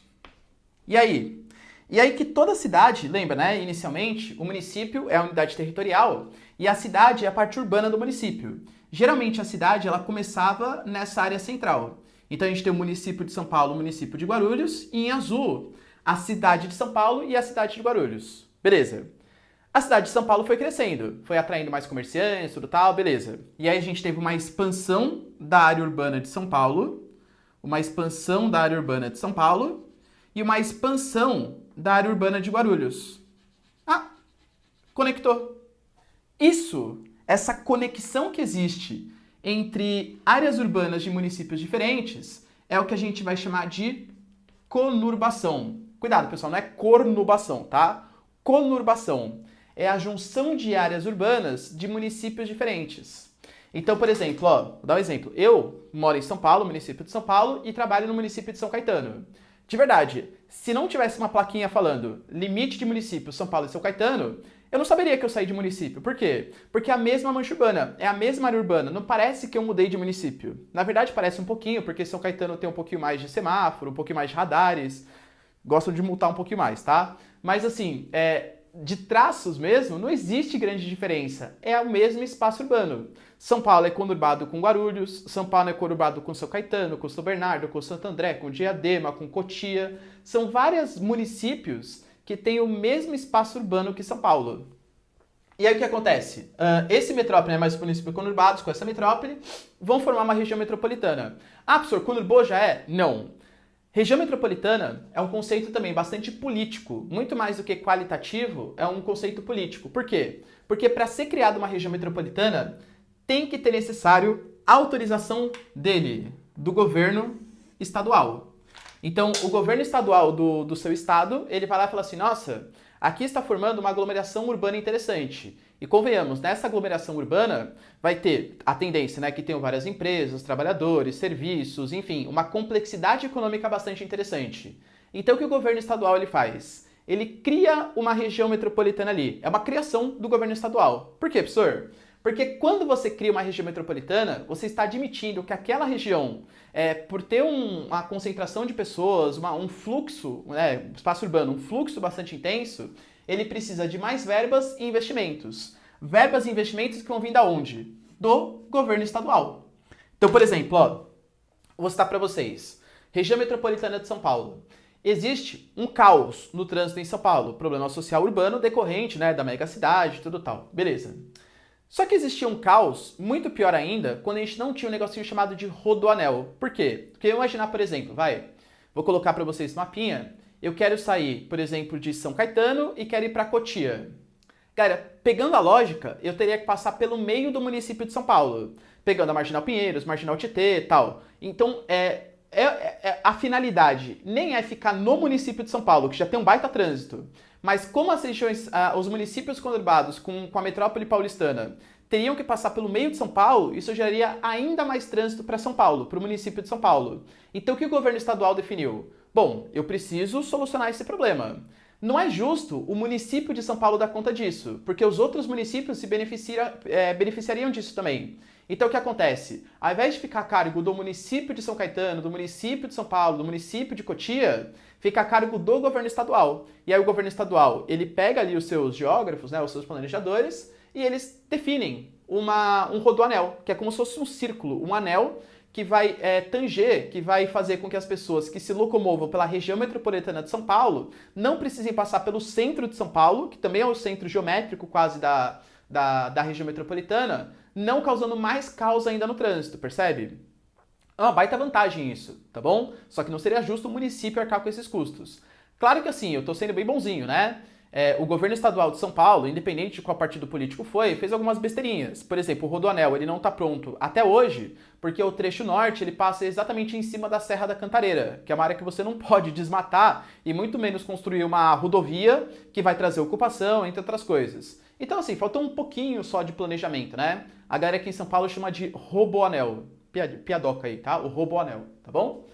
E aí? E aí que toda cidade, lembra, né? Inicialmente, o município é a unidade territorial e a cidade é a parte urbana do município. Geralmente a cidade ela começava nessa área central. Então a gente tem o município de São Paulo, o município de Guarulhos, e em azul a cidade de São Paulo e a cidade de Guarulhos. Beleza. A cidade de São Paulo foi crescendo, foi atraindo mais comerciantes, tudo tal, beleza. E aí a gente teve uma expansão da área urbana de São Paulo, e uma expansão da área urbana de Guarulhos. Ah, conectou. Essa conexão que existe entre áreas urbanas de municípios diferentes é o que a gente vai chamar de conurbação. Cuidado, pessoal, não é cornubação, tá? Conurbação é a junção de áreas urbanas de municípios diferentes. Então, por exemplo, ó, vou dar um exemplo. Eu moro em São Paulo, município de São Paulo, e trabalho no município de São Caetano. De verdade, se não tivesse uma plaquinha falando limite de município São Paulo e São Caetano, eu não saberia que eu saí de município. Por quê? Porque é a mesma mancha urbana, é a mesma área urbana. Não parece que eu mudei de município. Na verdade, parece um pouquinho, porque São Caetano tem um pouquinho mais de semáforo, um pouquinho mais de radares. Gostam de multar um pouquinho mais, tá? Mas assim, de traços mesmo, não existe grande diferença. É o mesmo espaço urbano. São Paulo é conurbado com Guarulhos, São Paulo é conurbado com São Caetano, com São Bernardo, com Santo André, com Diadema, com Cotia. São vários municípios que têm o mesmo espaço urbano que São Paulo. E aí o que acontece? Esse metrópole, mais os municípios conurbados com essa metrópole, vão formar uma região metropolitana. Ah, professor, conurbou já é? Não. Região metropolitana é um conceito também bastante político, muito mais do que qualitativo, é um conceito político. Por quê? Porque para ser criada uma região metropolitana, tem que ter necessário autorização do governo estadual. Então, o governo estadual do seu estado, ele vai lá e fala assim, nossa, aqui está formando uma aglomeração urbana interessante. E convenhamos, nessa aglomeração urbana vai ter a tendência, né, que tenham várias empresas, trabalhadores, serviços, enfim, uma complexidade econômica bastante interessante. Então, o que o governo estadual ele faz? Ele cria uma região metropolitana ali. É uma criação do governo estadual. Por quê, professor? Porque quando você cria uma região metropolitana, você está admitindo que aquela região, por ter uma concentração de pessoas, um fluxo, espaço urbano, um fluxo bastante intenso, ele precisa de mais verbas e investimentos. Verbas e investimentos que vão vir da onde? Do governo estadual. Então, por exemplo, ó, vou citar para vocês. Região metropolitana de São Paulo. Existe um caos no trânsito em São Paulo, problema social urbano decorrente, né, da megacidade e tudo tal. Beleza. Só que existia um caos muito pior ainda quando a gente não tinha um negocinho chamado de rodoanel. Por quê? Porque imaginar, por exemplo, Vou colocar para vocês no mapinha. Eu quero sair, por exemplo, de São Caetano e quero ir para Cotia. Galera, pegando a lógica, eu teria que passar pelo meio do município de São Paulo, pegando a Marginal Pinheiros, Marginal Tietê e tal. Então, a finalidade nem é ficar no município de São Paulo, que já tem um baita trânsito, mas como as regiões, os municípios conurbados com a metrópole paulistana teriam que passar pelo meio de São Paulo, isso geraria ainda mais trânsito para São Paulo, para o município de São Paulo. Então, o que o governo estadual definiu? Bom, eu preciso solucionar esse problema. Não é justo o município de São Paulo dar conta disso, porque os outros municípios se beneficiariam disso também. Então o que acontece? Ao invés de ficar a cargo do município de São Caetano, do município de São Paulo, do município de Cotia, fica a cargo do governo estadual. E aí o governo estadual, ele pega ali os seus geógrafos, né, os seus planejadores, e eles definem um rodoanel, que é como se fosse um círculo, um anel que vai tanger, que vai fazer com que as pessoas que se locomovam pela região metropolitana de São Paulo não precisem passar pelo centro de São Paulo, que também é o centro geométrico quase da região metropolitana, não causando mais caos ainda no trânsito, percebe? É uma baita vantagem isso, tá bom? Só que não seria justo o município arcar com esses custos. Claro que assim, eu tô sendo bem bonzinho, né? O governo estadual de São Paulo, independente de qual partido político foi, fez algumas besteirinhas. Por exemplo, o Rodoanel, ele não está pronto até hoje, porque o trecho norte ele passa exatamente em cima da Serra da Cantareira, que é uma área que você não pode desmatar e muito menos construir uma rodovia que vai trazer ocupação, entre outras coisas. Então, assim, faltou um pouquinho só de planejamento, né? A galera aqui em São Paulo chama de Roboanel. Piadoca aí, tá? O Roboanel, tá bom?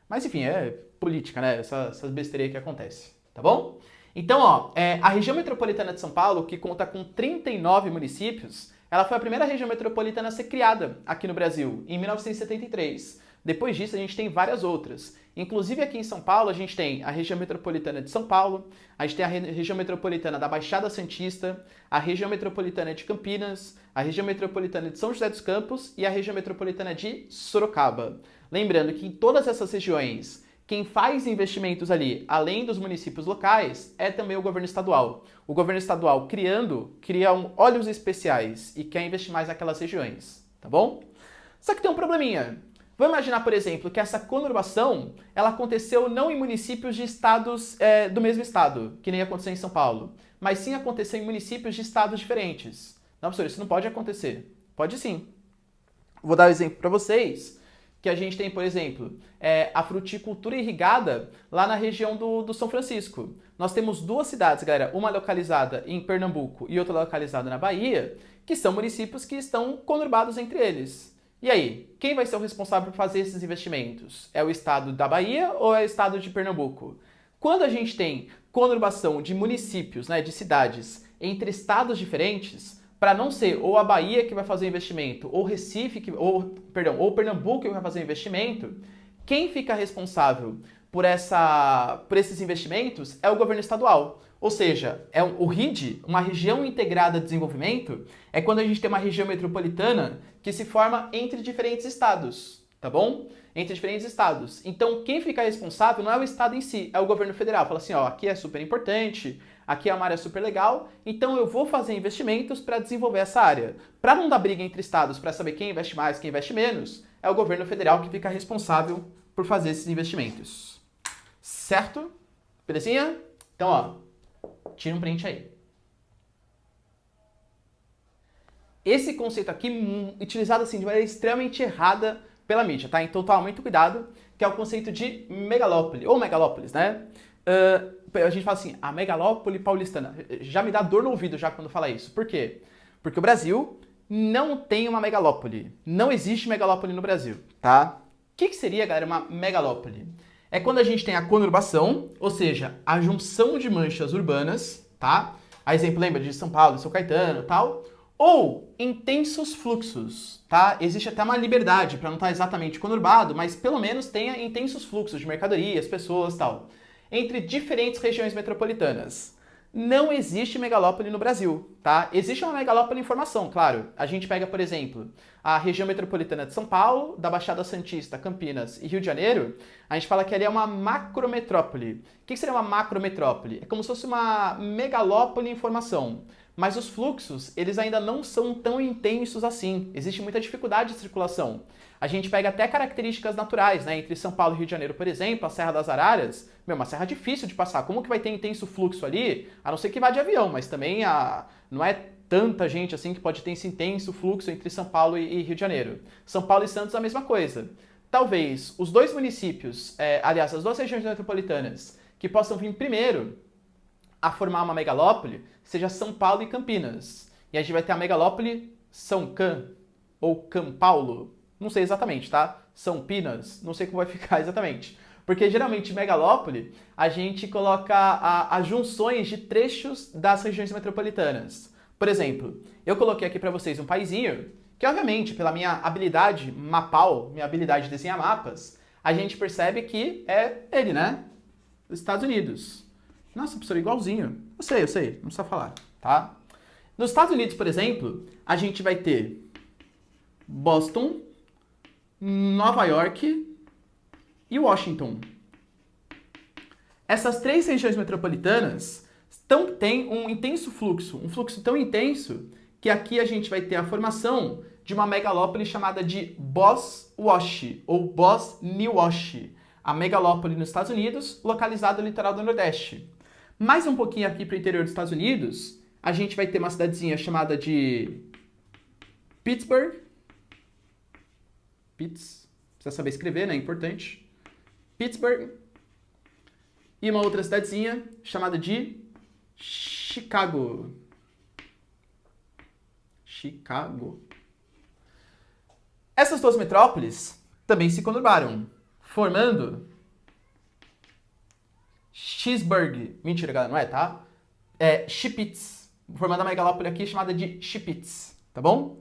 Mas, enfim, é política, né? Essas besteiras que acontecem, tá bom? Então, ó, a região metropolitana de São Paulo, que conta com 39 municípios, ela foi a primeira região metropolitana a ser criada aqui no Brasil, em 1973. Depois disso, a gente tem várias outras. Inclusive, aqui em São Paulo, a gente tem a região metropolitana de São Paulo, a gente tem a região metropolitana da Baixada Santista, a região metropolitana de Campinas, a região metropolitana de São José dos Campos e a região metropolitana de Sorocaba. Lembrando que em todas essas regiões, quem faz investimentos ali, além dos municípios locais, é também o governo estadual. O governo estadual cria olhos especiais e quer investir mais naquelas regiões, tá bom? Só que tem um probleminha. Vamos imaginar, por exemplo, que essa conurbação ela aconteceu não em municípios de estados do mesmo estado, que nem aconteceu em São Paulo, mas sim aconteceu em municípios de estados diferentes. Não, professor, isso não pode acontecer. Pode sim. Vou dar um exemplo para vocês, que a gente tem, por exemplo, a fruticultura irrigada lá na região do São Francisco. Nós temos duas cidades, galera, uma localizada em Pernambuco e outra localizada na Bahia, que são municípios que estão conurbados entre eles. E aí, quem vai ser o responsável por fazer esses investimentos? É o estado da Bahia ou é o estado de Pernambuco? Quando a gente tem conurbação de municípios, né, de cidades entre estados diferentes, para não ser ou a Bahia que vai fazer o investimento, ou Recife, ou Pernambuco que vai fazer o investimento, quem fica responsável por esses investimentos é o governo estadual. Ou seja, o RID, uma região integrada de desenvolvimento, é quando a gente tem uma região metropolitana que se forma entre diferentes estados, tá bom? Entre diferentes estados. Então, quem fica responsável não é o estado em si, é o governo federal. Fala assim, ó, aqui é super importante, aqui é uma área super legal, então eu vou fazer investimentos para desenvolver essa área. Para não dar briga entre estados, para saber quem investe mais, quem investe menos, é o governo federal que fica responsável por fazer esses investimentos. Certo? Belezinha? Então, ó, tira um print aí. Esse conceito aqui, utilizado assim de maneira extremamente errada pela mídia, tá? Então toma muito cuidado, que é o conceito de megalópole, ou megalópolis, né? A gente fala assim, a megalópole paulistana. Já me dá dor no ouvido já quando fala isso. Por quê? Porque o Brasil não tem uma megalópole. Não existe megalópole no Brasil, tá? O que seria, galera, uma megalópole? É quando a gente tem a conurbação, ou seja, a junção de manchas urbanas, tá? A exemplo, lembra de São Paulo, São Caetano e tal? Ou intensos fluxos, tá? Existe até uma liberdade para não estar exatamente conurbado, mas pelo menos tenha intensos fluxos de mercadorias, pessoas e tal, entre diferentes regiões metropolitanas. Não existe megalópole no Brasil, tá? Existe uma megalópole em formação, claro. A gente pega, por exemplo, a região metropolitana de São Paulo, da Baixada Santista, Campinas e Rio de Janeiro, a gente fala que ali é uma macrometrópole. O que seria uma macrometrópole? É como se fosse uma megalópole em formação. Mas os fluxos, eles ainda não são tão intensos assim. Existe muita dificuldade de circulação. A gente pega até características naturais, né? Entre São Paulo e Rio de Janeiro, por exemplo, a Serra das Araras, uma serra difícil de passar. Como que vai ter intenso fluxo ali? A não ser que vá de avião, mas também não é tanta gente assim que pode ter esse intenso fluxo entre São Paulo e Rio de Janeiro. São Paulo e Santos, a mesma coisa. Talvez os dois municípios, aliás, as duas regiões metropolitanas, que possam vir primeiro a formar uma megalópole, seja São Paulo e Campinas. E a gente vai ter a megalópole São Cã, ou Cão Paulo, não sei exatamente, tá? São Pinas, não sei como vai ficar exatamente. Porque geralmente megalópole, a gente coloca as junções de trechos das regiões metropolitanas. Por exemplo, eu coloquei aqui para vocês um paizinho, que obviamente, pela minha habilidade mapal, minha habilidade de desenhar mapas, a gente percebe que é ele, né? Os Estados Unidos. Nossa, professor, igualzinho. Eu sei, não precisa falar, tá? Nos Estados Unidos, por exemplo, a gente vai ter Boston, Nova York e Washington. Essas três regiões metropolitanas têm um intenso fluxo, um fluxo tão intenso que aqui a gente vai ter a formação de uma megalópole chamada de Boswash ou Bosniwash, a megalópole nos Estados Unidos, localizada no litoral do Nordeste. Mais um pouquinho aqui para o interior dos Estados Unidos, a gente vai ter uma cidadezinha chamada de Pittsburgh. Precisa saber escrever, né? É importante. Pittsburgh. E uma outra cidadezinha chamada de Chicago. Essas duas metrópoles também se conurbaram, formando Schittsburg. Mentira, galera, não é, tá? É Schipitz, formando a megalópole aqui chamada de Schipitz, tá bom?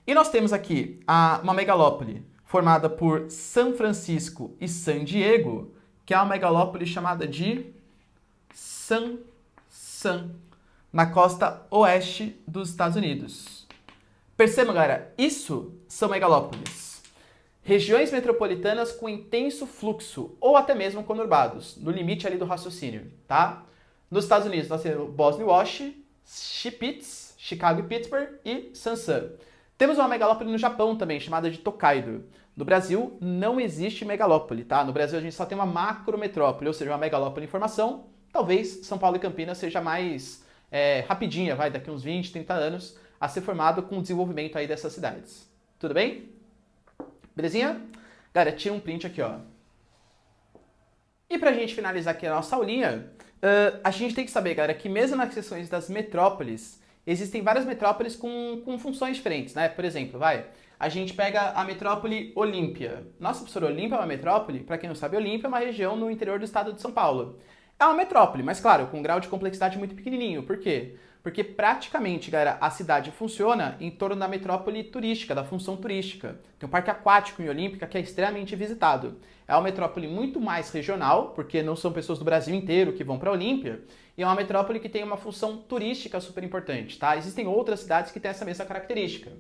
E nós temos aqui uma megalópole formada por São Francisco e San Diego, que é uma megalópole chamada de San, na costa oeste dos Estados Unidos. Percebam, galera, isso são megalópoles. Regiões metropolitanas com intenso fluxo, ou até mesmo conurbados, no limite ali do raciocínio, tá? Nos Estados Unidos, nós temos Bosniwash, Schipitz, Chicago e Pittsburgh e Sansan. Temos uma megalópole no Japão também, chamada de Tokaido. No Brasil, não existe megalópole, tá? No Brasil, a gente só tem uma macrometrópole, ou seja, uma megalópole em formação. Talvez São Paulo e Campinas seja mais rapidinha, daqui uns 20, 30 anos, a ser formado com o desenvolvimento aí dessas cidades. Tudo bem? Belezinha? Galera, tira um print aqui, ó. E pra gente finalizar aqui a nossa aulinha, a gente tem que saber, galera, que mesmo nas questões das metrópoles, existem várias metrópoles com funções diferentes, né? Por exemplo, a gente pega a metrópole Olímpia. Nossa, professor, Olímpia é uma metrópole? Para quem não sabe, Olímpia é uma região no interior do estado de São Paulo. É uma metrópole, mas claro, com um grau de complexidade muito pequenininho. Por quê? Porque praticamente, galera, a cidade funciona em torno da metrópole turística, da função turística. Tem um parque aquático em Olímpia que é extremamente visitado. É uma metrópole muito mais regional, porque não são pessoas do Brasil inteiro que vão para Olímpia, e é uma metrópole que tem uma função turística super importante, tá? Existem outras cidades que têm essa mesma característica.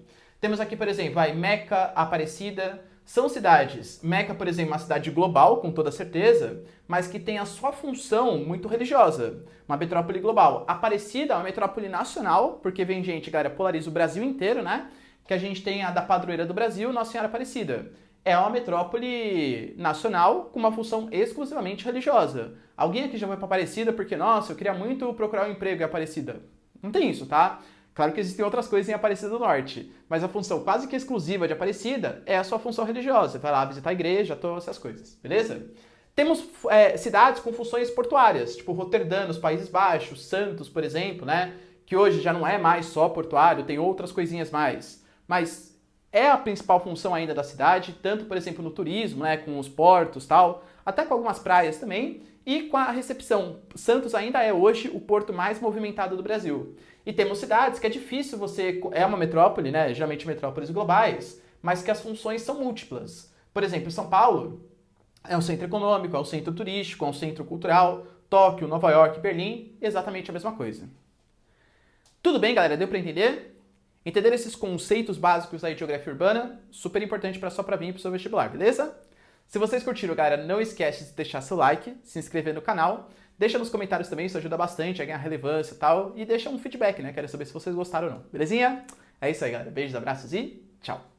Temos aqui, por exemplo, Meca, Aparecida. São cidades, Meca, por exemplo, é uma cidade global, com toda certeza, mas que tem a sua função muito religiosa, uma metrópole global. Aparecida é uma metrópole nacional, porque vem gente, galera, polariza o Brasil inteiro, né? Que a gente tem a da padroeira do Brasil, Nossa Senhora Aparecida. É uma metrópole nacional com uma função exclusivamente religiosa. Alguém aqui já foi para Aparecida porque, nossa, eu queria muito procurar um emprego em Aparecida? Não tem isso, tá? Claro que existem outras coisas em Aparecida do Norte, mas a função quase que exclusiva de Aparecida é a sua função religiosa. Vai lá visitar a igreja, todas essas coisas, beleza? Temos cidades com funções portuárias, tipo Roterdã, nos Países Baixos, Santos, por exemplo, né? Que hoje já não é mais só portuário, tem outras coisinhas mais. Mas é a principal função ainda da cidade, tanto, por exemplo, no turismo, né? Com os portos e tal, até com algumas praias também, e com a recepção. Santos ainda é hoje o porto mais movimentado do Brasil. E temos cidades que é difícil você... É uma metrópole, né? Geralmente metrópoles globais, mas que as funções são múltiplas. Por exemplo, São Paulo é um centro econômico, é um centro turístico, é um centro cultural. Tóquio, Nova York, Berlim, exatamente a mesma coisa. Tudo bem, galera? Deu para entender? Entender esses conceitos básicos aí de geografia urbana, super importante para sua provinha e para o seu vestibular, beleza? Se vocês curtiram, galera, não esquece de deixar seu like, se inscrever no canal, deixa nos comentários também, isso ajuda bastante a ganhar relevância e tal, e deixa um feedback, né? Quero saber se vocês gostaram ou não, belezinha? É isso aí, galera. Beijos, abraços e tchau!